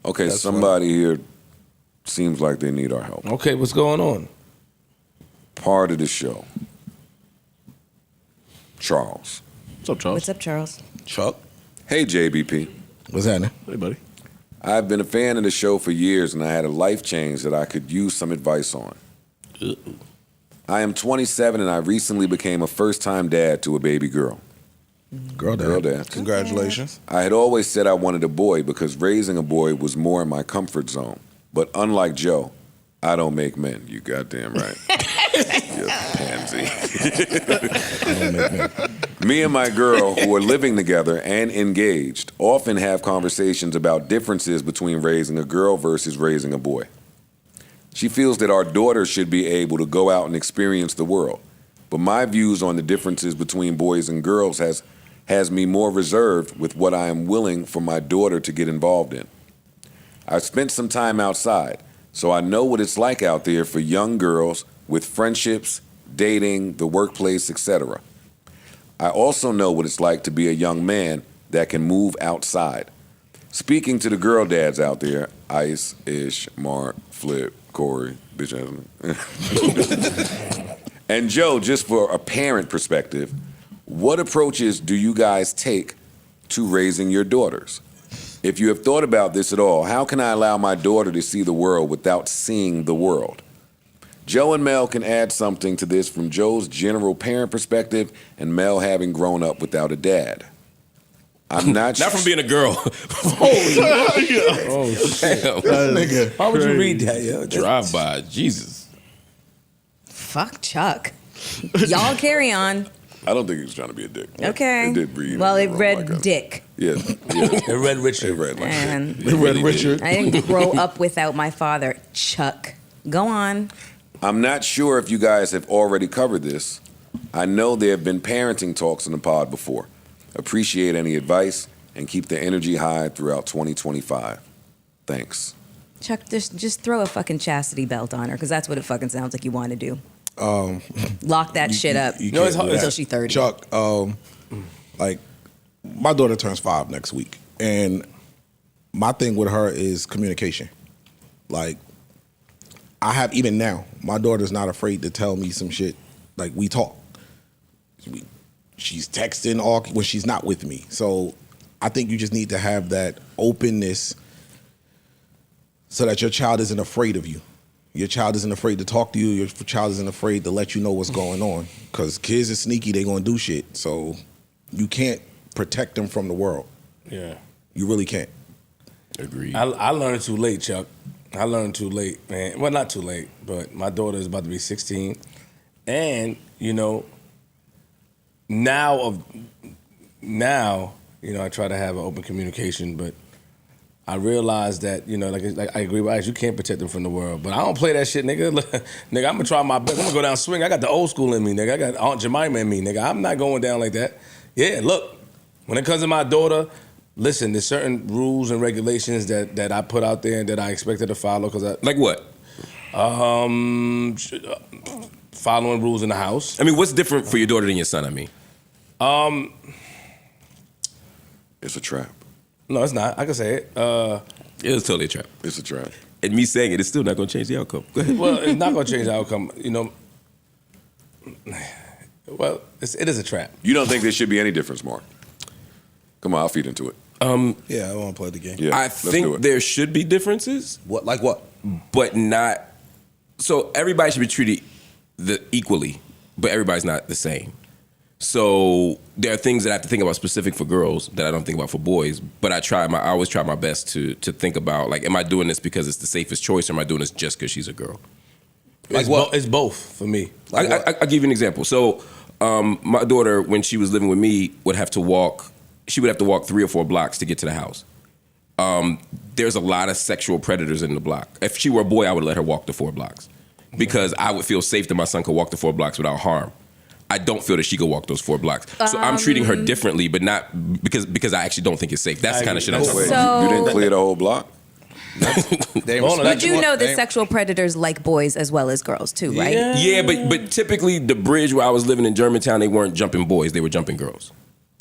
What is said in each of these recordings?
Okay, somebody here seems like they need our help. Okay, what's going on? Part of the show. Charles. What's up, Charles? What's up, Charles? Chuck. Hey, JBP. What's happening? Hey, buddy. I've been a fan of the show for years, and I had a life change that I could use some advice on. I am 27, and I recently became a first-time dad to a baby girl. Girl dad. Congratulations. I had always said I wanted a boy because raising a boy was more in my comfort zone. But unlike Joe, I don't make men. You goddamn right. You pansy. I don't make men. Me and my girl, who are living together and engaged, often have conversations about differences between raising a girl versus raising a boy. She feels that our daughter should be able to go out and experience the world. But my views on the differences between boys and girls has me more reserved with what I am willing for my daughter to get involved in. I've spent some time outside, so I know what it's like out there for young girls with friendships, dating, the workplace, etc. I also know what it's like to be a young man that can move outside. Speaking to the girl dads out there, Ice, Ish, Mark, Flip, Corey, bitch ass. And Joe, just for a parent perspective, what approaches do you guys take to raising your daughters? If you have thought about this at all, how can I allow my daughter to see the world without seeing the world? Joe and Mel can add something to this from Joe's general parent perspective and Mel having grown up without a dad. I'm not Not from being a girl. Oh, shit. Nigga. Why would you read that, yo? Drive by. Jesus. Fuck Chuck. Y'all carry on. I don't think he was trying to be a dick. Okay. It did read. Well, it like read dick. Yeah. It read Richard. It read like And shit. It read Richard. I didn't grow up without my father. Chuck. Go on. I'm not sure if you guys have already covered this. I know there have been parenting talks in the pod before. Appreciate any advice and keep the energy high throughout 2025. Thanks. Chuck, just throw a fucking chastity belt on her, because that's what it fucking sounds like you want to do. Lock that shit up You can't do that. until she's 30. Chuck, like, my daughter turns 5 next week, and my thing with her is communication. Like, I have, even now, my daughter's not afraid to tell me some shit. Like, we talk. She's texting all when she's not with me. So I think you just need to have that openness so that your child isn't afraid of you. Your child isn't afraid to talk to you. Your child isn't afraid to let you know what's going on. Because kids are sneaky. They're going to do shit. So you can't protect them from the world. Yeah. You really can't. Agreed. I learned too late, Chuck. I learned too late, man. Well, not too late, but my daughter is about to be 16. And, you know, now, you know, I try to have an open communication, but I realize that, you know, like I agree with Alex, you can't protect them from the world. But I don't play that shit, nigga. Nigga, I'm gonna try my best. I'm gonna go down swing. I got the old school in me, nigga. I got Aunt Jemima in me, nigga. I'm not going down like that. Yeah, look, when it comes to my daughter, listen, there's certain rules and regulations that I put out there and that I expect her to follow. Like what? Following rules in the house. I mean, what's different for your daughter than your son, I mean? It's a trap. No, it's not. I can say it. It was totally a trap. It's a trap. And me saying it is still not going to change the outcome. Go ahead. Well, it's not going to change the outcome. You know, well, it is a trap. You don't think there should be any difference, Mark? Come on, I'll feed into it. Yeah, I want to play the game. Yeah, I let's do think it. there should be differences, What? Like what? but not. So everybody should be treated equally, but everybody's not the same. So there are things that I have to think about specific for girls that I don't think about for boys. But I always try my best to think about, like, am I doing this because it's the safest choice, or am I doing this just because she's a girl? Like what? It's both for me. I'll give you an example. So my daughter, when she was living with me, would have to walk 3 or 4 blocks to get to the house. There's a lot of sexual predators in the block. If she were a boy, I would let her walk the 4 blocks because I would feel safe that my son could walk the 4 blocks without harm. I don't feel that she could walk those 4 blocks. So I'm treating her differently, but not because I actually don't think it's safe. That's the kind of shit I'm talking about. You didn't clear the whole block? But you know that sexual predators like boys as well as girls too, right? Yeah, but typically the bridge where I was living in Germantown, they weren't jumping boys, they were jumping girls.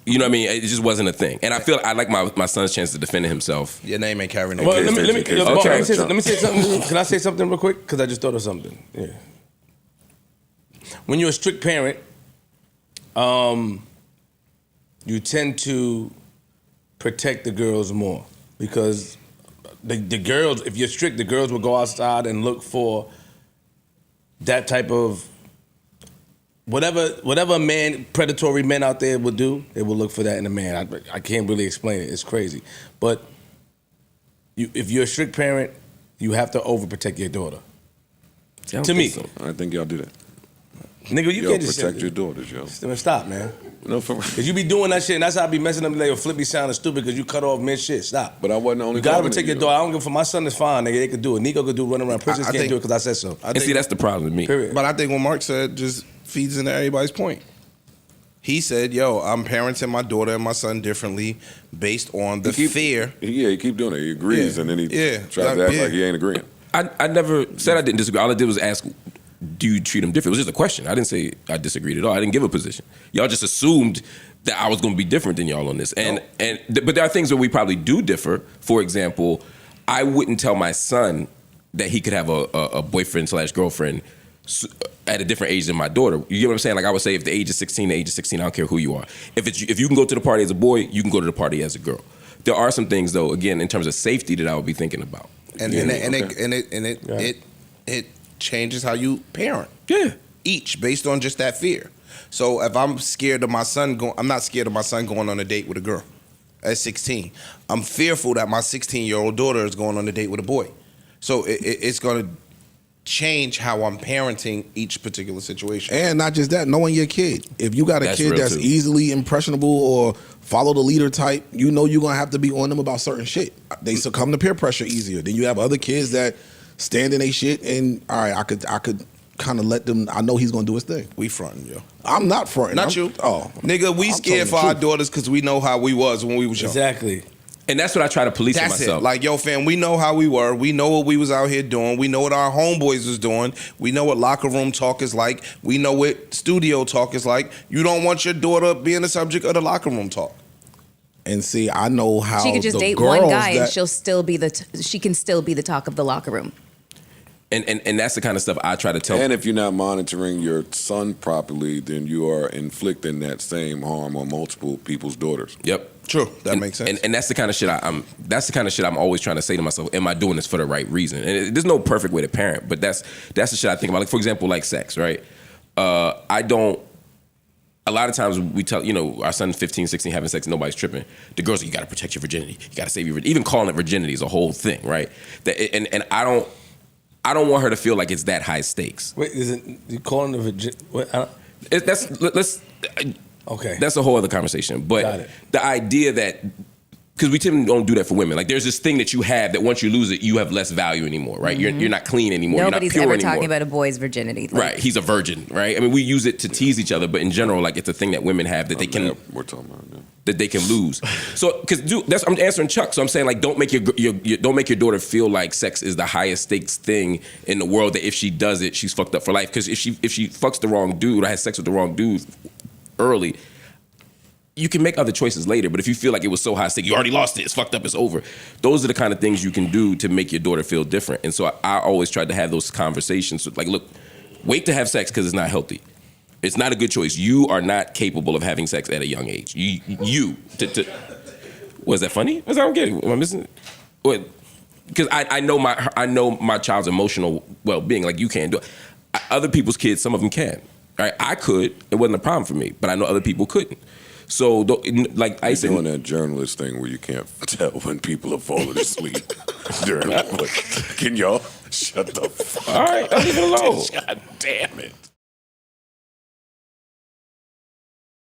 You know what I mean? It just wasn't a thing. And I feel I like my son's chance to defend himself. Your name ain't carrying no Well, kids. let me Okay. let me say something. Can I say something real quick? Because I just thought of something. Yeah. When you're a strict parent, you tend to protect the girls more because the girls, if you're strict, the girls will go outside and look for that type of whatever man, predatory men out there would do, they will look for that in a man. I can't really explain it. It's crazy. But if you're a strict parent, you have to overprotect your daughter. To me. So. I think y'all do that. Nigga, you Yo, can't just protect your daughters, yo. Stop, man. No, for Cause you be doing that shit, and that's how I be messing up. Like, your flip be sounding stupid because you cut off mid shit. Stop. But I wasn't the only. You gotta comment protect you, your daughter. I don't give for my son is fine, nigga. They could do it. Nico could do running around. Princess I can't think- do it because I said so. And see, that's the problem with me. Period. But I think what Mark said just feeds into everybody's point. He said, yo, I'm parenting my daughter and my son differently based on the fear. He keep doing it. He agrees, Yeah. and then he Yeah. tries to act Yeah. like he ain't agreeing. I never said I didn't disagree. All I did was ask, do you treat them different? It was just a question. I didn't say I disagreed at all. I didn't give a position. Y'all just assumed that I was going to be different than y'all on this. But there are things where we probably do differ. For example, I wouldn't tell my son that he could have a boyfriend / girlfriend at a different age than my daughter. You get what I'm saying? Like I would say, if the age is 16, the age is 16, I don't care who you are. If you can go to the party as a boy, you can go to the party as a girl. There are some things though, again, in terms of safety, that I would be thinking about. It changes how you parent. Yeah. Each based on just that fear. So if I'm scared of my son I'm not scared of my son going on a date with a girl at 16. I'm fearful that my 16-year-old daughter is going on a date with a boy. So it's going to change how I'm parenting each particular situation. And not just that, knowing your kid. If you got a That's kid real, that's too. easily impressionable or follow the leader type, you know you're gonna have to be on them about certain shit. They succumb to peer pressure easier. Then you have other kids that stand in their shit and all right, I could kind of let them. I know he's gonna do his thing. We fronting, yo. I'm not fronting. Not you. Oh, Nigga, we I'm scared telling for the our truth. daughters because we know how we was when we was young. Exactly. And that's what I try to police in That's myself. it. Like, yo, fam, we know how we were. We know what we was out here doing. We know what our homeboys was doing. We know what locker room talk is like. We know what studio talk is like. You don't want your daughter being the subject of the locker room talk. And see, I know how She could just the date girls one guy and that- she'll still be she can still be the talk of the locker room. And that's the kind of stuff I try to tell. And if you're not monitoring your son properly, then you are inflicting that same harm on multiple people's daughters. Yep. True. That makes sense. And that's the kind of shit I'm always trying to say to myself, am I doing this for the right reason? And there's no perfect way to parent, but that's the shit I think about. Like, for example, like sex, right? I don't, a lot of times we tell, our son's 15, 16 having sex and nobody's tripping. The girls are, you got to protect your virginity. You got to save your virginity. Even calling it virginity is a whole thing, right? And I don't want her to feel like it's that high stakes. Wait, is it you calling the virgin? Okay. That's a whole other conversation. Got But it. the idea that, because we typically don't do that for women. Like, there's this thing that you have that once you lose it, you have less value anymore, right? You're not clean anymore. Nobody's you're not ever pure anymore. talking about a boy's virginity. Like, Right, he's a virgin, right? I mean, we use it to tease each other, but in general, like, it's a thing that women have that they can We're talking about that. that they can lose. So, because I'm answering Chuck. So I'm saying, like, don't make your don't make your daughter feel like sex is the highest stakes thing in the world. That if she does it, she's fucked up for life. Because if she fucks the wrong dude or has sex with the wrong dude early, you can make other choices later. But if you feel like it was so high stakes, you already lost it. It's fucked up. It's over. Those are the kind of things you can do to make your daughter feel different. And so I always tried to have those conversations. Like, look, wait to have sex because it's not healthy. It's not a good choice. You are not capable of having sex at a young age. Was that funny? Was that I'm getting? Am I missing? What? Because I know my child's emotional well-being. Like, you can't do it. Other people's kids, some of them can. Right? I could. It wasn't a problem for me. But I know other people couldn't. So, like I You're said, doing that journalist thing where you can't tell when people are falling asleep during that. Can y'all shut the fuck all right, I'll leave it alone. God damn it.